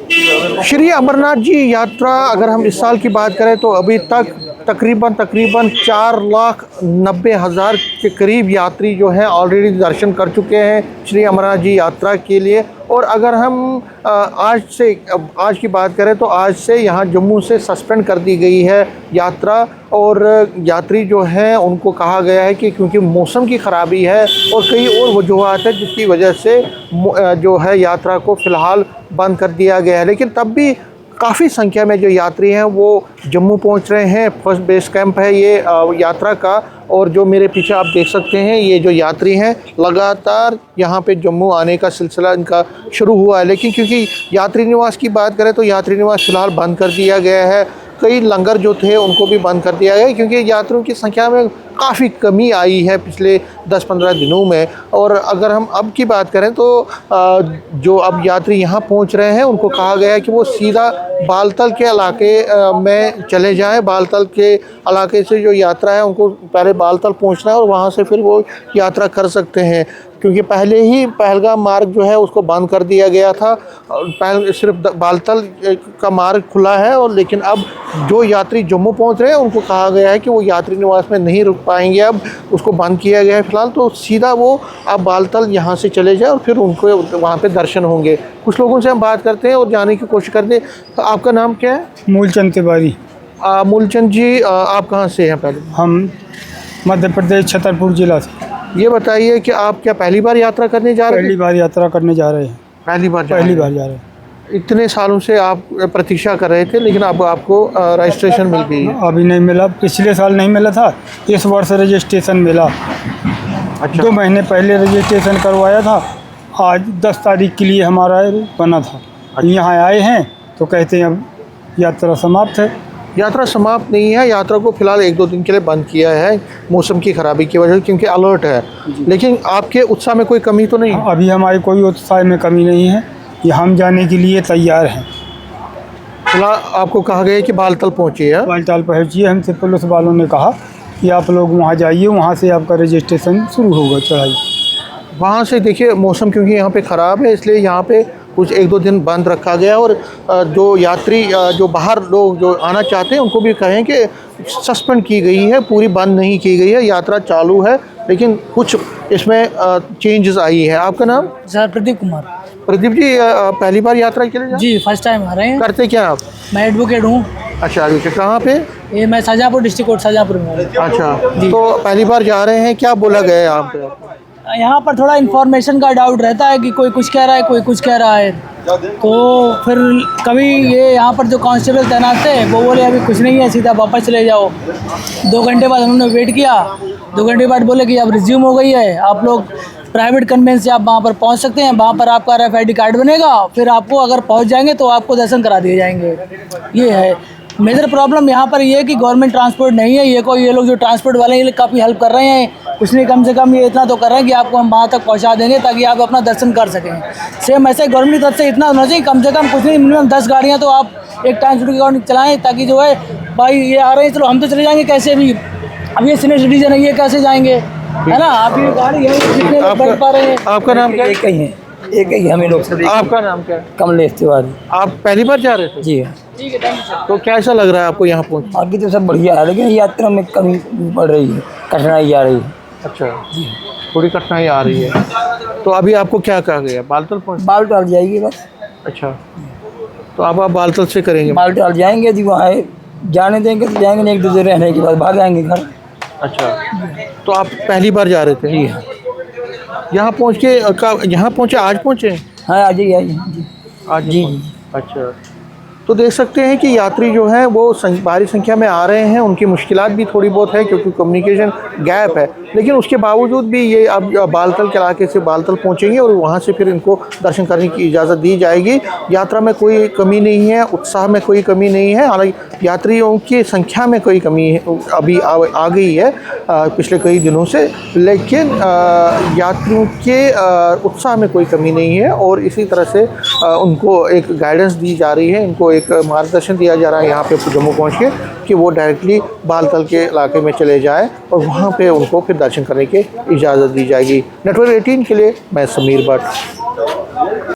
श्री अमरनाथ जी यात्रा अगर हम इस साल की बात करें तो अभी तक तकरीबन 4,90,000 के करीब यात्री जो हैं ऑलरेडी दर्शन कर चुके हैं श्री अमरनाथ जी यात्रा के लिए। और अगर हम आज की बात करें तो आज से यहाँ जम्मू से सस्पेंड कर दी गई है यात्रा। और यात्री जो हैं उनको कहा गया है कि क्योंकि मौसम की ख़राबी है और कई और वजूहात है जिसकी वजह से जो है यात्रा को फ़िलहाल बंद कर दिया गया है। लेकिन तब भी काफ़ी संख्या में जो यात्री हैं वो जम्मू पहुंच रहे हैं। फर्स्ट बेस कैंप है ये यात्रा का। और जो मेरे पीछे आप देख सकते हैं ये जो यात्री हैं लगातार यहाँ पे जम्मू आने का सिलसिला इनका शुरू हुआ है। लेकिन क्योंकि यात्री निवास की बात करें तो यात्री निवास फ़िलहाल बंद कर दिया गया है। कई लंगर जो थे उनको भी बंद कर दिया गया क्योंकि यात्रियों की संख्या में काफ़ी कमी आई है पिछले 10-15 दिनों में। और अगर हम अब की बात करें तो जो अब यात्री यहाँ पहुँच रहे हैं उनको कहा गया है कि वो सीधा बालतल के इलाके में चले जाएं। बालतल के इलाके से जो यात्रा है उनको पहले बालतल पहुँचना है और वहाँ से फिर वो यात्रा कर सकते हैं क्योंकि पहले ही पहलगाम मार्ग जो है उसको बंद कर दिया गया था। सिर्फ बालतल का मार्ग खुला है। और लेकिन अब जो यात्री जम्मू पहुंच रहे हैं उनको कहा गया है कि वो यात्री निवास में नहीं रुक पाएंगे, अब उसको बंद किया गया है फ़िलहाल। तो सीधा वो अब बालतल यहाँ से चले जाए और फिर उनको वहाँ पे दर्शन होंगे। कुछ लोगों से हम बात करते हैं और जाने की कोशिश करते हैं। तो आपका नाम क्या है? मूलचंद तिवारी। मूलचंद जी आप कहाँ से हैं? पहले हम मध्य प्रदेश छतरपुर जिला से। ये बताइए कि आप क्या पहली बार यात्रा करने जा रहे हैं? पहली बार यात्रा करने जा रहे हैं। पहली बार जा रहे हैं। इतने सालों से आप प्रतीक्षा कर रहे थे लेकिन अब आपको रजिस्ट्रेशन मिल गई है? अभी नहीं मिला, पिछले साल नहीं मिला था, इस वर्ष रजिस्ट्रेशन मिला। अच्छा। 2 महीने पहले रजिस्ट्रेशन करवाया था, आज 10 तारीख के लिए हमारा बना था। यहाँ आए हैं तो कहते हैं अब यात्रा समाप्त है। यात्रा समाप्त नहीं है, यात्रा को फ़िलहाल 1-2 दिन के लिए बंद किया है मौसम की ख़राबी की वजह से क्योंकि अलर्ट है। लेकिन आपके उत्साह में कोई कमी तो नहीं? अभी हमारी कोई उत्साह में कमी नहीं है, ये हम जाने के लिए तैयार हैं। फिलहाल आपको कहा गया है कि बालतल पहुँचिए। बालताल पहुँचिए, हमसे पुलिस वालों ने कहा कि आप लोग वहाँ जाइए, वहाँ से आपका रजिस्ट्रेशन शुरू होगा चढ़ाई। वहाँ से देखिए मौसम क्योंकि यहाँ पे ख़राब है इसलिए यहाँ पे कुछ 1-2 दिन बंद रखा गया। और जो यात्री जो बाहर लोग जो आना चाहते हैं उनको भी कहें कि सस्पेंड की गई है, पूरी बंद नहीं की गई है, यात्रा चालू है लेकिन कुछ इसमें चेंजेस आई है। आपका नाम? सर प्रदीप कुमार। प्रदीप जी पहली बार यात्रा के लिए? जी फर्स्ट टाइम आ रहे हैं। करते क्या आप? मैं एडवोकेट हूँ। अच्छा एडवोकेट, कहाँ पे? ये मैं शाहजहाँपुर डिस्ट्रिक्ट कोर्ट शाहजहाँपुर में हूँ। अच्छा तो पहली बार जा रहे हैं, क्या बोला गया है यहाँ पे? यहाँ पर थोड़ा इन्फॉर्मेशन का डाउट रहता है कि कोई कुछ कह रहा है कोई कुछ कह रहा है। तो फिर कभी ये यहाँ पर जो कांस्टेबल तैनात थे वो बोले अभी कुछ नहीं है, सीधा वापस चले जाओ। 2 घंटे बाद उन्होंने वेट किया, 2 घंटे बाद बोले कि अब रिज्यूम हो गई है, आप लोग प्राइवेट कन्वेंस से आप वहाँ पर पहुँच सकते हैं, वहाँ पर आपका RFID कार्ड बनेगा, फिर आपको अगर पहुँच जाएंगे तो आपको दर्शन करा दिए जाएंगे। ये है मेजर प्रॉब्लम यहाँ पर। ये है कि गवर्नमेंट ट्रांसपोर्ट नहीं है। ये लोग जो ट्रांसपोर्ट वाले हैं ये काफ़ी हेल्प कर रहे हैं, कुछ नहीं कम से कम ये इतना तो कर रहे हैं कि आपको हम वहाँ तक पहुँचा देंगे ताकि आप अपना दर्शन कर सकें। सेम ऐसे गवर्नमेंट की तरफ से इतना होना चाहिए, कम से कम कुछ नहीं मिनिमम 10 गाड़ियाँ तो आप एक ट्रांसपोर्ट की गाड़ी चलाएँ ताकि जो है भाई ये आ रहे हैं चलो हम तो चले जाएंगे कैसे भी, अब ये सीनियर सिटीजन है ये कैसे जाएंगे, है ना। आप ये गाड़ी है कितने लोग बैठ पा रहे हैं? आपका नाम क्या? एक ही है, एक ही हमें लोग। आपका नाम क्या है? कमलेश तिवारी। आप पहली बार जा रहे थे? जी ठीक है, थैंक यू सर। तो कैसा लग रहा है आपको यहाँ पहुँच? बाकी तो सब बढ़िया है लेकिन यात्रा में कमी पड़ रही है, कठिनाई आ रही है। अच्छा थोड़ी कठिनाई आ रही है। तो अभी आपको क्या कहा गया? बालतल पहुँच? बालटाल जाएगी बस। अच्छा तो अब आप बालतल से करेंगे? बालटाल जाएंगे जी, वहाँ जाने देंगे तो जाएंगे, नहीं 1-2 दिन रहने के बाद भाग आएंगे घर। अच्छा तो आप पहली बार जा रहे थे? जी हाँ। यहाँ पहुँच के यहाँ पहुँचे, आज पहुँचे? हाँ आज ही आइए जी। आज जी। अच्छा तो देख सकते हैं कि यात्री जो हैं वो भारी संख्या में आ रहे हैं, उनकी मुश्किलात भी थोड़ी बहुत है क्योंकि कम्युनिकेशन गैप है। लेकिन उसके बावजूद भी ये अब बालतल के इलाके से बालतल पहुंचेंगे और वहां से फिर इनको दर्शन करने की इजाज़त दी जाएगी। यात्रा में कोई कमी नहीं है, उत्साह में कोई कमी नहीं है। हालांकि यात्रियों की संख्या में कोई कमी है अभी आ गई है पिछले कई दिनों से, लेकिन यात्रियों के उत्साह में कोई कमी नहीं है। और इसी तरह से उनको एक गाइडेंस दी जा रही है, इनको एक मार्गदर्शन दिया जा रहा है यहाँ पे जम्मू पहुँच के कि वो डायरेक्टली बालतल के इलाके में चले जाएं और वहाँ पे उनको फिर दर्शन करने की इजाज़त दी जाएगी। नेटवर्क 18 के लिए मैं समीर भट्ट।